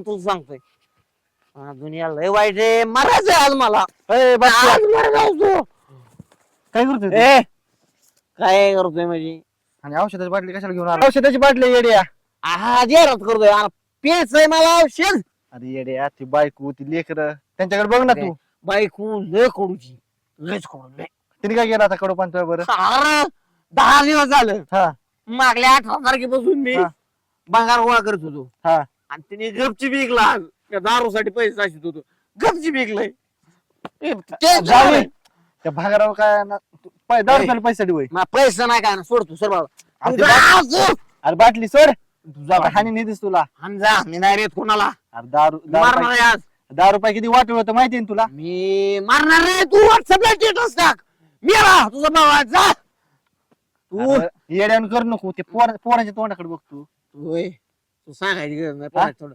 तुला सांगतोय दुनिया लय वाईट आहे मारायचंय आज मला ए, बस आज मारायचं काय करतोय तू? ए काय करतोय म्हणजे आणि औषधाची बाटली कशाला घेऊन आला औषधाची बाटली येड्या हा जेरत करतोय पेच आहे मला औषध अरे येड्या ती बायको ती लेकर त्यांच्याकडे बघ ना तू बायको लय कडूची लयच कडू लय तिने काय केलं आता कडोपान तुझ्या बरं अरे 10 दिवस झालं हा मागल्या 18 तारखेपासून मी हा. भंगार गोळा करत होतो हा आणि तिने गपची विकला दारूसाठी पैसे साचित होतो गपची विकलंय जाऊ दे. त्या भागारावर काय ना दहा रुपयाला पैसे होय पैसा नाही काय ना सोडतो सर अरे बाबा अरे बाटली सोड तुझा हानी नाही दिस तुला जा मी नाही रेत कोणाला अरे दारू मारणार आहे आज 10 रुपये किती वाटलं होतं माहिती ना तुला मी मारणार रे तू व्हॉट्सअपला स्टेटस टाक मेला तुझा भावा जा तू अरे येड्यानं करू नको ते पोराच्या तोंडाकडे बघ तू होय तू सांगायची गरज नाही पोराचं थोडं